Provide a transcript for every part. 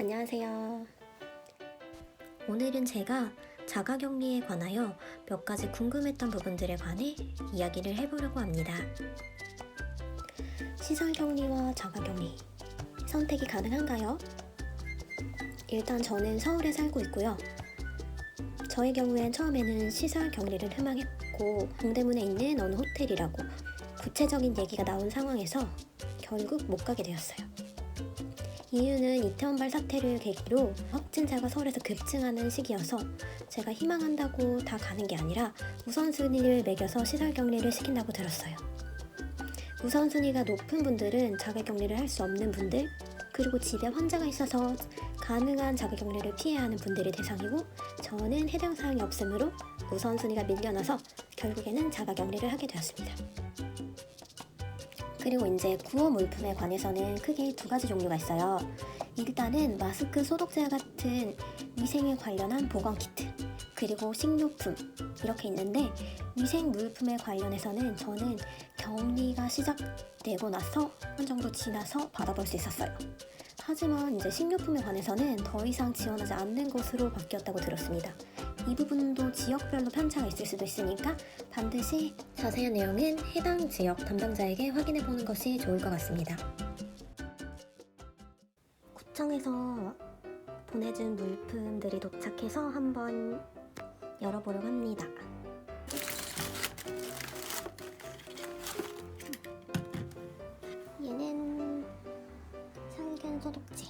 안녕하세요. 오늘은 제가 자가격리에 관하여 몇 가지 궁금했던 부분들에 관해 이야기를 해보려고 합니다. 시설격리와 자가격리, 선택이 가능한가요? 일단 저는 서울에 살고 있고요. 저의 경우엔 처음에는 시설격리를 희망했고 동대문에 있는 어느 호텔이라고 구체적인 얘기가 나온 상황에서 결국 못 가게 되었어요. 이유는 이태원발 사태를 계기로 확진자가 서울에서 급증하는 시기여서 제가 희망한다고 다 가는 게 아니라 우선순위를 매겨서 시설격리를 시킨다고 들었어요. 우선순위가 높은 분들은 자가격리를 할 수 없는 분들, 그리고 집에 환자가 있어서 가능한 자가격리를 피해야 하는 분들이 대상이고, 저는 해당 사항이 없으므로 우선순위가 밀려나서 결국에는 자가격리를 하게 되었습니다. 그리고 이제 구호 물품에 관해서는 크게 두 가지 종류가 있어요. 일단은 마스크, 소독제 같은 위생에 관련한 보건 키트, 그리고 식료품 이렇게 있는데, 위생 물품에 관련해서는 저는 격리가 시작되고 나서 한 정도 지나서 받아볼 수 있었어요. 하지만 이제 식료품에 관해서는 더 이상 지원하지 않는 것으로 바뀌었다고 들었습니다. 이 부분도 지역별로 편차가 있을 수도 있으니까 반드시 자세한 내용은 해당 지역 담당자에게 확인해보는 것이 좋을 것 같습니다. 구청에서 보내준 물품들이 도착해서 한번 열어보려고 합니다. 얘는 살균 소독제,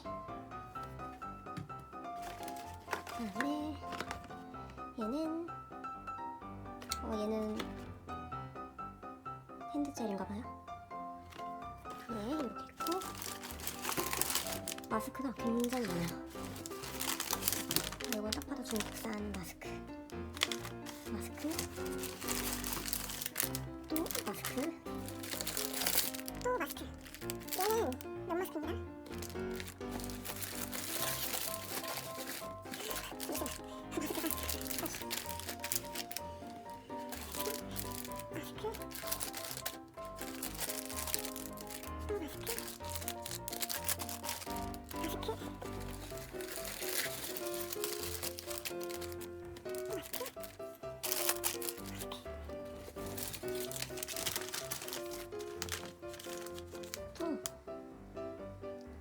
그다음에 얘는 핸드젤인가봐요. 네, 이렇게 있고 마스크가 굉장히 많아요. 이건 딱 봐도 중국산 마스크, 또 마스크, 얘는 면 마스크입니다.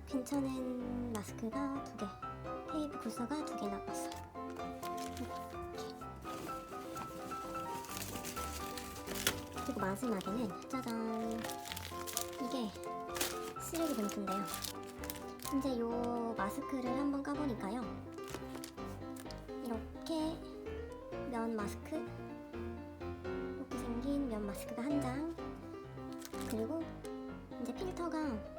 괜찮은 마스크가 2개, 테이프 굴사가 2개 나왔어요. 그리고 마지막에는 짜잔, 이게 쓰레기 봉투인데요. 이제 요 마스크를 한번 까보니까요, 이렇게 면 마스크, 이렇게 생긴 면 마스크가 한 장, 그리고 이제 필터가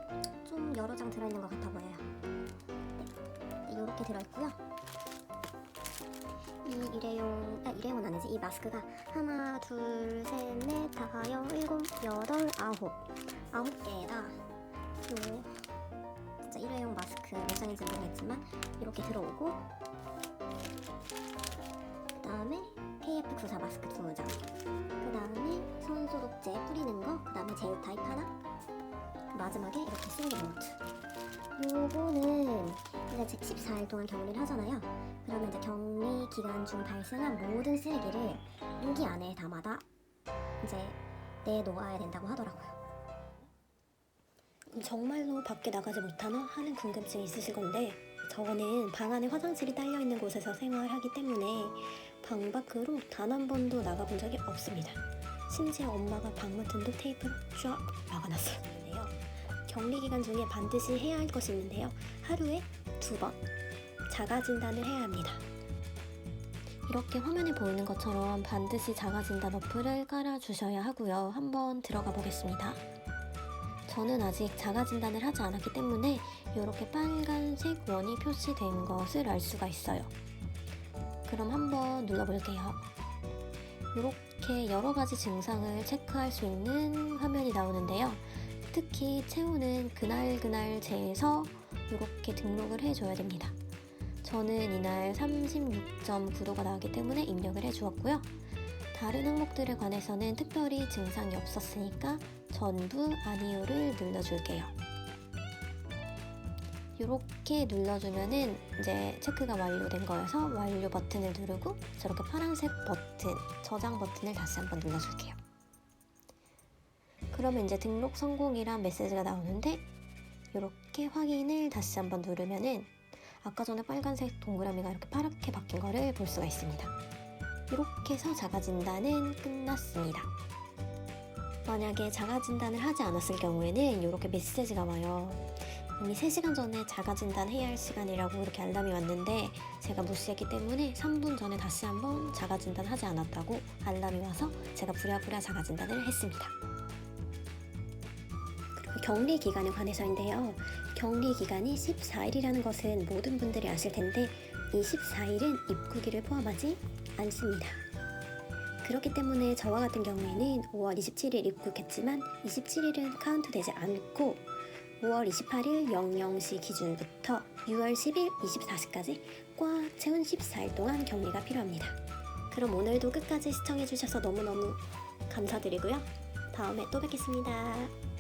좀 여러 장 들어있는 것 같아 보여요. 네, 이렇게 들어있고요. 이 일회용은 아니지. 이 마스크가 하나, 둘, 셋, 넷, 다섯, 일곱, 여덟, 아홉 개에다 요 진짜 일회용 마스크 몇 장인지 모르겠지만 이렇게 들어오고, 그 다음에 KF94 마스크 2장, 그 다음에 손소독제 뿌리는 거, 그 다음에 제휴 타입 하나, 마지막에 이렇게 쓰레기 봉투. 요거는 이제 14일 동안 격리를 하잖아요. 그러면 이제 격리 기간 중 발생한 모든 쓰레기를 용기 안에 담아다 이제 내놓아야 된다고 하더라고요. 정말로 밖에 나가지 못하나 하는 궁금증이 있으실 건데, 저는 방 안에 화장실이 딸려있는 곳에서 생활하기 때문에 방 밖으로 단 한 번도 나가본 적이 없습니다. 심지어 엄마가 방문틈도 테이프로 쫙 막아놨어요. 격리 기간 중에 반드시 해야 할 것이 있는데요. 하루에 2번 자가진단을 해야 합니다. 이렇게 화면에 보이는 것처럼 반드시 자가진단 어플을 깔아주셔야 하고요. 한번 들어가 보겠습니다. 저는 아직 자가진단을 하지 않았기 때문에 이렇게 빨간색 원이 표시된 것을 알 수가 있어요. 그럼 한번 눌러볼게요. 이렇게 여러 가지 증상을 체크할 수 있는 화면이 나오는데요. 특히 체온은 그날 재서 이렇게 등록을 해줘야 됩니다. 저는 이날 36.9도가 나왔기 때문에 입력을 해주었고요. 다른 항목들에 관해서는 특별히 증상이 없었으니까 전부 아니오를 눌러줄게요. 이렇게 눌러주면은 이제 체크가 완료된 거여서 완료 버튼을 누르고 저렇게 파란색 버튼, 저장 버튼을 다시 한번 눌러줄게요. 그러면 이제 등록 성공이란 메시지가 나오는데 이렇게 확인을 다시 한번 누르면은 아까 전에 빨간색 동그라미가 이렇게 파랗게 바뀐 거를 볼 수가 있습니다. 이렇게 해서 자가진단은 끝났습니다. 만약에 자가진단을 하지 않았을 경우에는 이렇게 메시지가 와요. 이미 3시간 전에 자가진단 해야 할 시간이라고 이렇게 알람이 왔는데 제가 무시했기 때문에 3분 전에 다시 한번 자가진단 하지 않았다고 알람이 와서 제가 부랴부랴 자가진단을 했습니다. 그리고 격리 기간에 관해서인데요. 격리 기간이 14일이라는 것은 모든 분들이 아실 텐데 이 14일은 입국일을 포함하지 않습니다. 그렇기 때문에 저와 같은 경우에는 5월 27일 입국했지만 27일은 카운트되지 않고 5월 28일 00시 기준부터 6월 10일 24시까지 꽉 채운 14일 동안 격리가 필요합니다. 그럼 오늘도 끝까지 시청해주셔서 너무너무 감사드리고요. 다음에 또 뵙겠습니다.